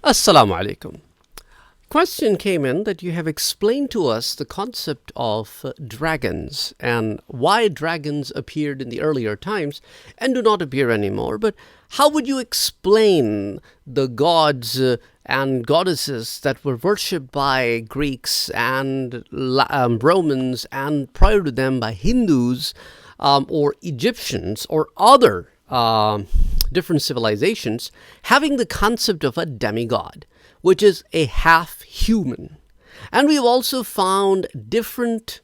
Assalamu alaikum. Question came in that you have explained to us the concept of dragons and why dragons appeared in the earlier times and do not appear anymore. But how would you explain the gods and goddesses that were worshipped by Greeks and Romans and prior to them by Hindus or Egyptians or other different civilizations having the concept of a demigod, which is a half human? And we've also found different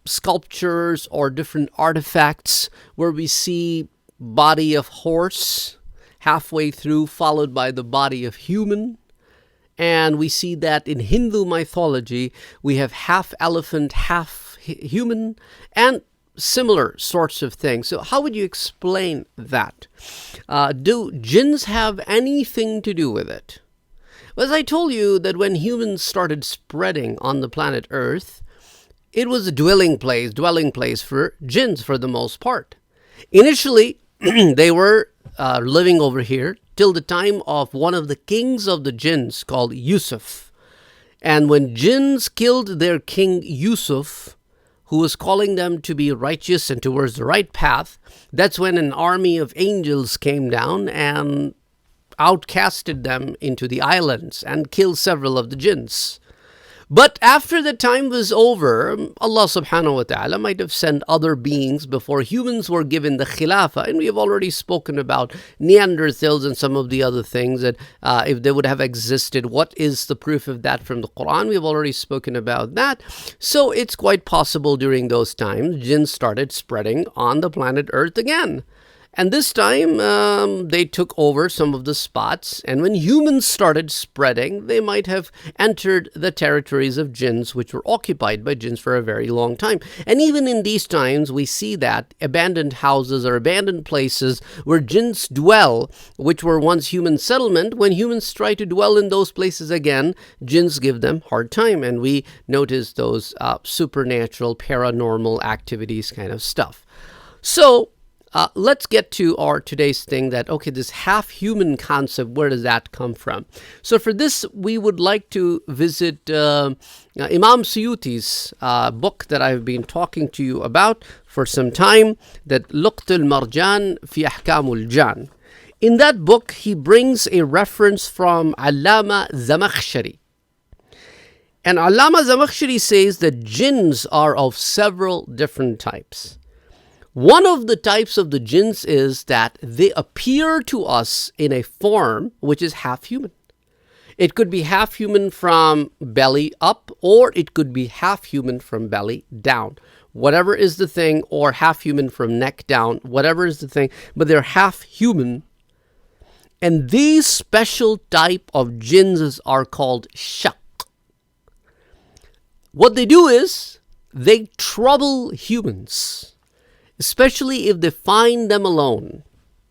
sculptures or different artifacts where we see body of horse halfway through, followed by the body of human. And we see that in Hindu mythology, we have half elephant, half human, and similar sorts of things. So how would you explain that? Do jinns have anything to do with it? Well, as I told you that when humans started spreading on the planet Earth, it was a dwelling place for jinns for the most part. Initially, they were living over here till the time of one of the kings of the jinns called Yusuf. And when jinns killed their king Yusuf, who was calling them to be righteous and towards the right path, that's when an army of angels came down and outcasted them into the islands and killed several of the jinns. But after the time was over, Allah subhanahu wa ta'ala might have sent other beings before humans were given the khilafah. And we have already spoken about Neanderthals and some of the other things that if they would have existed, what is the proof of that from the Quran? We have already spoken about that. So it's quite possible during those times, jinns started spreading on the planet Earth again. And this time, they took over some of the spots. And when humans started spreading, they might have entered the territories of jinns, which were occupied by jinns for a very long time. And even in these times, we see that abandoned houses or abandoned places where jinns dwell, which were once human settlement, when humans try to dwell in those places again, jinns give them hard time. And we notice those supernatural, paranormal activities kind of stuff. So, let's get to our today's thing that, okay, this half-human concept, where does that come from? So for this, we would like to visit Imam Suyuti's book that I've been talking to you about for some time, that Luqt al-Marjan fi Ahkam al-Jan. In that book, he brings a reference from Allama Zamakhshari. And Allama Zamakhshari says that jinns are of several different types. One of the types of the jinns is that they appear to us in a form which is half human. It could be half human from belly up, or it could be half human from belly down. Whatever is the thing, or half human from neck down, whatever is the thing, but they're half human. And these special type of jinns are called shaq. What they do is they trouble humans, especially if they find them alone.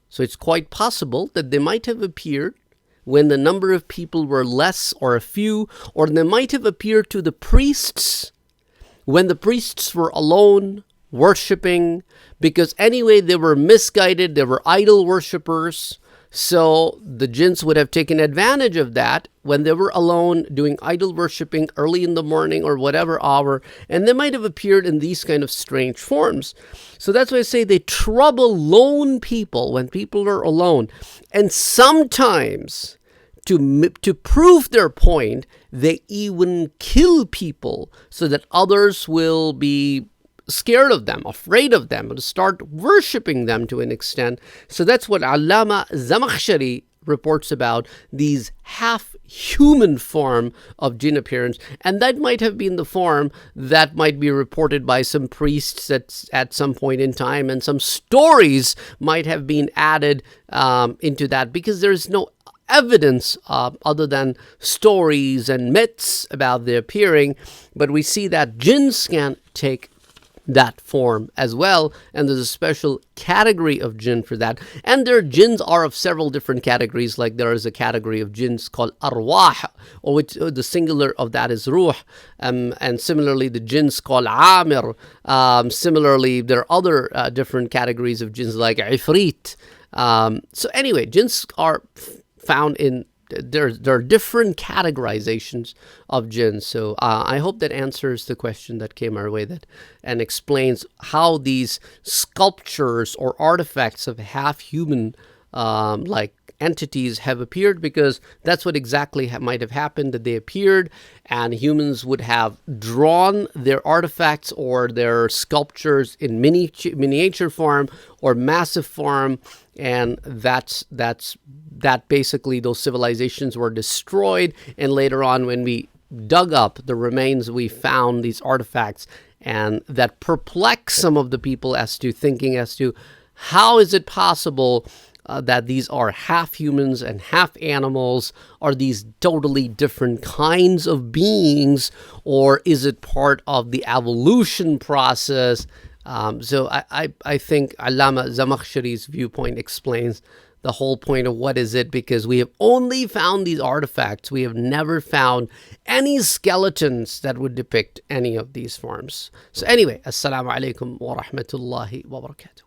So it's quite possible that they might have appeared when the number of people were less or a few, or they might have appeared to the priests when the priests were alone, worshipping, because anyway, they were misguided, they were idol worshippers. So the jinns would have taken advantage of that when they were alone doing idol worshipping early in the morning or whatever hour, and they might have appeared in these kind of strange forms. So that's why I say they trouble lone people when people are alone. And sometimes, to prove their point, they even kill people so that others will be scared of them, afraid of them, and start worshipping them to an extent. So that's what Allama Zamakhshari reports about, these half-human form of jinn appearance. And that might have been the form that might be reported by some priests at some point in time, and some stories might have been added into that, because there's no evidence other than stories and myths about their appearing. But we see that jinns can take that form as well, and there's a special category of jinn for that. And their jinns are of several different categories. Like there is a category of jinns called arwah, or which the singular of that is ruh, and similarly the jinns called amir. Similarly, there are other different categories of jinns like ifrit. So anyway, jinns are found in there are different categorizations of jinn. So I hope that answers the question that came our way, that and explains how these sculptures or artifacts of half human like entities have appeared, because that's what exactly might have happened, that they appeared and humans would have drawn their artifacts or their sculptures in miniature form or massive form, and that basically those civilizations were destroyed. And later on, when we dug up the remains, we found these artifacts, and that perplexed some of the people as to thinking as to how is it possible that these are half humans and half animals? Are these totally different kinds of beings, or is it part of the evolution process? So I think Allama Zamakhshari's viewpoint explains the whole point of what is it, because we have only found these artifacts. We have never found any skeletons that would depict any of these forms. So anyway, Assalamu alaikum wa rahmatullahi wa barakatuh.